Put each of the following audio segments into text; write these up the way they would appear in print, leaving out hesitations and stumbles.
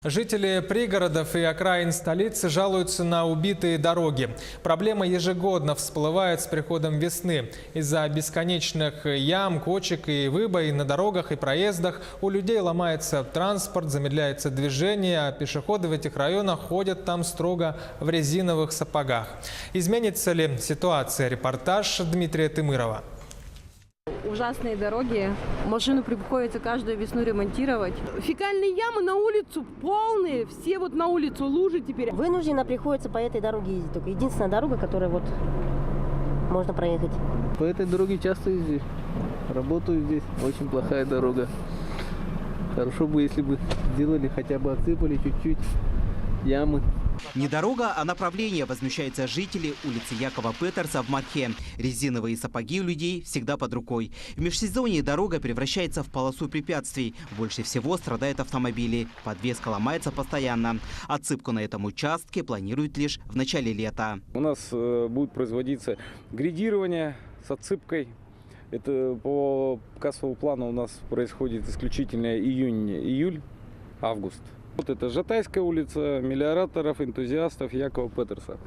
Жители пригородов и окраин столицы жалуются на убитые дороги. Проблема ежегодно всплывает с приходом весны. Из-за бесконечных ям, кочек и выбоин на дорогах и проездах у людей ломается транспорт, замедляется движение, а пешеходы в этих районах ходят там строго в резиновых сапогах. Изменится ли ситуация? Репортаж Дмитрия Тымырова. Ужасные дороги. Машину приходится каждую весну ремонтировать. Фекальные ямы на улицу полные. Все вот на улицу лужи теперь. Вынужденно приходится по этой дороге ездить. Только единственная дорога, которая вот можно проехать. По этой дороге часто езжу. Работаю здесь. Очень плохая дорога. Хорошо бы, если бы сделали, хотя бы отсыпали чуть-чуть ямы. Не дорога, а направление, возмущаются жители улицы Якова Петерса в Мархе. Резиновые сапоги у людей всегда под рукой. В межсезонье дорога превращается в полосу препятствий. Больше всего страдают автомобили. Подвеска ломается постоянно. Отсыпку на этом участке планируют лишь в начале лета. У нас будет производиться грейдирование с отсыпкой. Это по кассовому плану у нас происходит исключительно июнь, август. Вот это Жатайская улица, мелиораторов, энтузиастов Якова Петерса.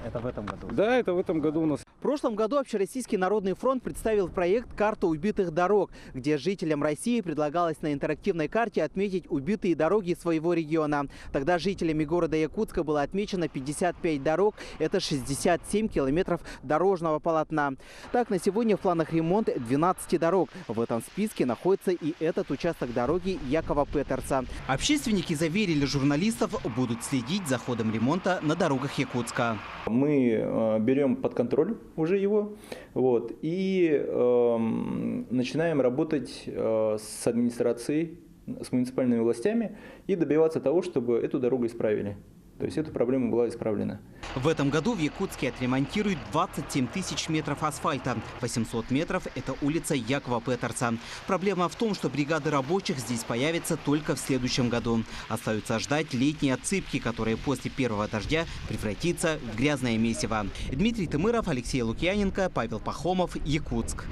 Это в этом году? Да, это в этом году у нас. В прошлом году Общероссийский народный фронт представил проект «Карта убитых дорог», где жителям России предлагалось на интерактивной карте отметить убитые дороги своего региона. Тогда жителями города Якутска было отмечено 55 дорог, это 67 километров дорожного полотна. Так, на сегодня в планах ремонт 12 дорог. В этом списке находится и этот участок дороги Якова Петерса. Общественники заверили журналистов, будут следить за ходом ремонта на дорогах Якутска. Мы берем под контроль уже его и начинаем работать с администрацией, с муниципальными властями и добиваться того, чтобы эту дорогу исправили. То есть эта проблема была исправлена. В этом году в Якутске отремонтируют 27 тысяч метров асфальта. 800 метров – это улица Якова Петерса. Проблема в том, что бригады рабочих здесь появятся только в следующем году. Остается ждать летней отсыпки, которая после первого дождя превратится в грязное месиво. Дмитрий Тымыров, Алексей Лукьяненко, Павел Пахомов, Якутск.